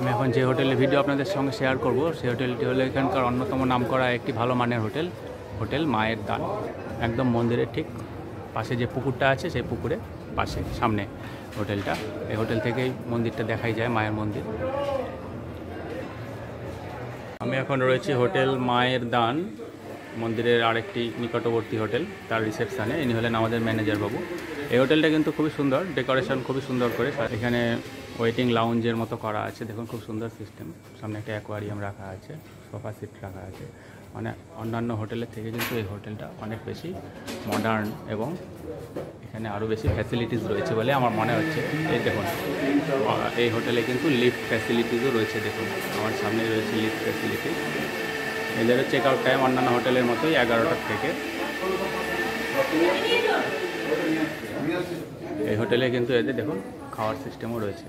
আমি এখন যে হোটেলের ভিডিও আপনাদের সঙ্গে শেয়ার করব সেই হোটেলটি হলো এখানকার অন্যতম নামকরা একটি ভালো মানের হোটেল মায়ের দান। একদম মন্দিরের ঠিক পাশে যে পুকুরটা আছে সেই পুকুরের পাশে সামনে হোটেলটা। এই হোটেল থেকেই মন্দিরটা দেখাই যায়, মায়ের মন্দির। আমি এখন রয়েছি হোটেল মায়ের দান মন্দিরের আরেকটি নিকটবর্তী হোটেল, তার রিসেপশানে। ইনি হলেন আমাদের ম্যানেজার বাবু। এই হোটেলটা কিন্তু খুবই সুন্দর, ডেকোরেশন খুবই সুন্দর করে। এখানে ওয়েটিং লাউঞ্জের মতো করা আছে, দেখুন খুব সুন্দর সিস্টেম। সামনে একটা অ্যাকোয়ারিয়াম রাখা আছে, সোফা সিট রাখা আছে। মানে অন্যান্য হোটেলের থেকে কিন্তু এই হোটেলটা অনেক বেশি মডার্ন এবং এখানে আরও বেশি ফ্যাসিলিটিস রয়েছে বলে আমার মনে হচ্ছে। এই দেখুন, এই হোটেলে কিন্তু লিফট ফ্যাসিলিটিসও রয়েছে। দেখুন আমার সামনে রয়েছে লিফট ফ্যাসিলিটি। এদেরও চেক আউট টাইম অন্যান্য হোটেলের মতোই 11টার থেকে। এই হোটেলে কিন্তু এদের দেখুন খাওয়ার সিস্টেমও রয়েছে।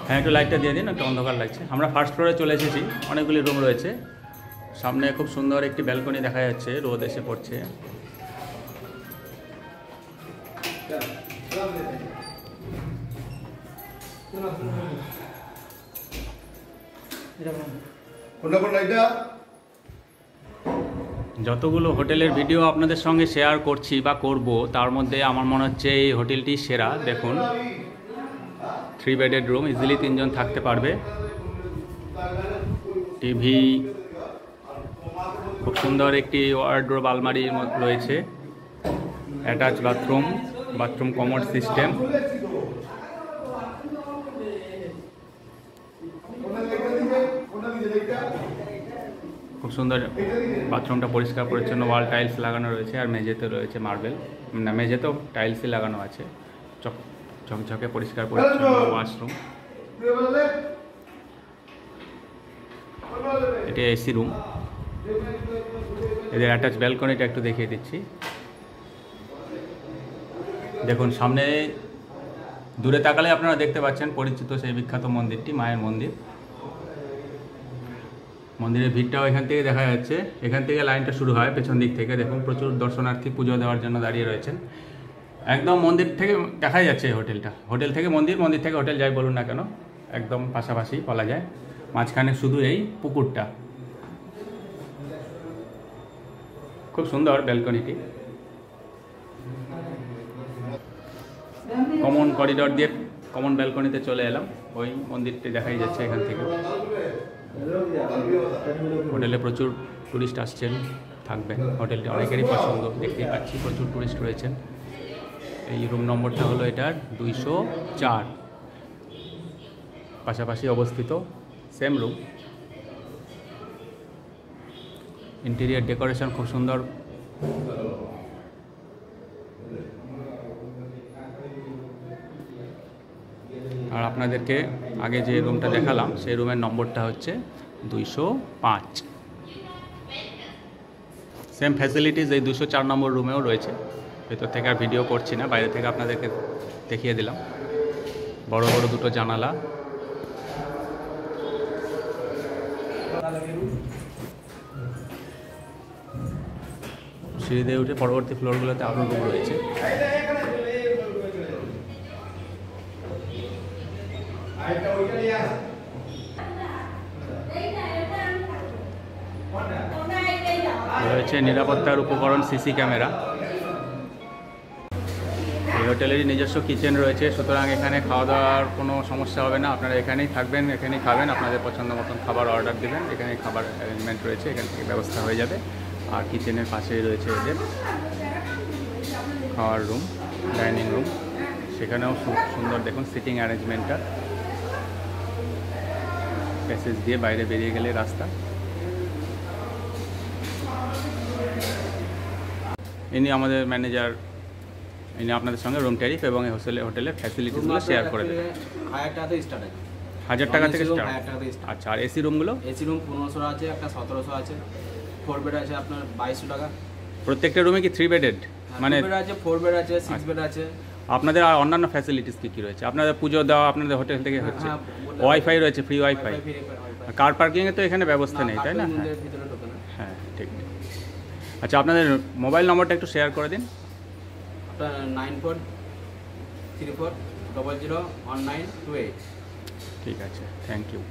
হ্যাঁ, একটু লাইটটা দিয়ে দিন, একটু অন্ধকার লাগছে। আমরা ফার্স্ট ফ্লোরে চলে এসেছি, অনেকগুলি রুম রয়েছে। সামনে খুব সুন্দর একটি ব্যালকনি দেখা যাচ্ছে, রোদ এসে পড়ছে। যতগুলো হোটেলের ভিডিও আপনাদের সঙ্গে শেয়ার করছি বা করব, তার মধ্যে আমার মনে হচ্ছে এই হোটেলটি সেরা। দেখুন 3 বেডেড রুম, ইজিলি 3 জন থাকতে পারবে। টিভি, খুব সুন্দর একটি ওয়ার্ডরোব আলমারি রয়েছে। Attach bathroom commode system. খুব সুন্দর বাথরুমটা, পরিষ্কার পরিচ্ছন্ন, ওয়াল টাইলস লাগানো রয়েছে। আর মেঝেতে রয়েছে মার্বেল, না মেঝেতেও টাইলসই লাগানো আছে। ঝকঝকে পরিষ্কার পরিচ্ছন্ন ওয়াশরুম। এটা এসি রুম। এদের অ্যাটাচ ব্যালকনিটা একটু দেখিয়ে দিচ্ছি। দেখুন সামনে দূরে তাকালে আপনারা দেখতে পাচ্ছেন পরিচিত সেই বিখ্যাত মন্দিরটি, মায়ের মন্দির। মন্দিরের ভিড়টাও এখান থেকে দেখা যাচ্ছে। এখান থেকে লাইনটা শুরু হয় পেছন দিক থেকে। দেখুন প্রচুর দর্শনার্থী পুজো দেওয়ার জন্য দাঁড়িয়ে রয়েছেন। একদম মন্দির থেকে দেখা যাচ্ছে এই হোটেলটা। হোটেল থেকে মন্দির, মন্দির থেকে হোটেল যাই বলুন না কেন, একদম পাশাপাশি বলা যায়। মাঝখানে শুধু এই পুকুরটা। খুব সুন্দর ব্যালকনিটি। কমন করিডর দিয়ে কমন ব্যালকনিতে চলে এলাম। ওই মন্দিরটি দেখাই যাচ্ছে এখান থেকে। হোটেলে প্রচুর টুরিস্ট আসছেন, থাকবেন। হোটেলটি অনেকেরই পছন্দ, দেখতেই পাচ্ছি প্রচুর টুরিস্ট রয়েছেন। এই রুম নম্বরটা হলো এটার 204, পাশাপাশি অবস্থিত সেম রুম। ইন্টেরিয়ার ডেকোরেশন খুব সুন্দর। আর আপনাদেরকে আগে যে রুমটা দেখালাম সেই রুমের নম্বরটা হচ্ছে 205। সেম ফ্যাসিলিটিস এই 204 নম্বর রুমেও রয়েছে। ভেতর থেকে আর ভিডিও করছি না, বাইরে থেকে আপনাদেরকে দেখিয়ে দিলাম। বড় বড় দুটো জানালা। সিঁড়ি দিয়ে উঠে পরবর্তী ফ্লোরগুলোতে আরও রুম রয়েছে। রয়েছে নিরাপত্তার উপকরণ, সিসি ক্যামেরা। এই হোটেলেরই নিজস্ব কিচেন রয়েছে, সুতরাং এখানে খাওয়া দাওয়ার কোনো সমস্যা হবে না। আপনারা এখানেই থাকবেন, এখানেই খাবেন, আপনাদের পছন্দ মতন খাবার অর্ডার দেবেন। এখানে খাবার অ্যারেঞ্জমেন্ট রয়েছে, এখান থেকে ব্যবস্থা হয়ে যাবে। আর কিচেনের পাশেই রয়েছে এদের খাওয়ার রুম, ডাইনিং রুম। সেখানেও সুন্দর দেখুন সিটিং অ্যারেঞ্জমেন্টটা। প্যাসেজ দিয়ে বাইরে বেরিয়ে গেলে রাস্তা। ইনি আমাদের ম্যানেজার, ইনি আপনাদের সঙ্গে রুম ট্যারিফ এবং এই হোটেলের ফ্যাসিলিটিসগুলো শেয়ার করে দেবেন। 1000 টাকা থেকে স্টার্ট আছে। 1000 টাকা থেকে স্টার্ট। 1000 টাকা থেকে স্টার্ট। আচ্ছা, আর এসি রুমগুলো? এসি রুম 1500 আছে, একটা 1700 আছে। 4 বেড আছে আপনার 2200 টাকা। প্রত্যেকটা রুমে কি 3 বেডেড? মানে 2 বেড আছে, 4 বেড আছে, 6 বেড আছে। আপনাদের আর অন্যান্য ফ্যাসিলিটিস কী কী রয়েছে? আপনাদের পুজো দেওয়া আপনাদের হোটেল থেকে হচ্ছে? ওয়াইফাই রয়েছে, ফ্রি ওয়াইফাই। কার পার্কিংয়ে তো এখানে ব্যবস্থা নেই, তাই না? হ্যাঁ, ঠিক। আচ্ছা, আপনাদের মোবাইল নম্বরটা একটু শেয়ার করে দিন। আপনার 9434001928। ঠিক আছে, থ্যাংক ইউ।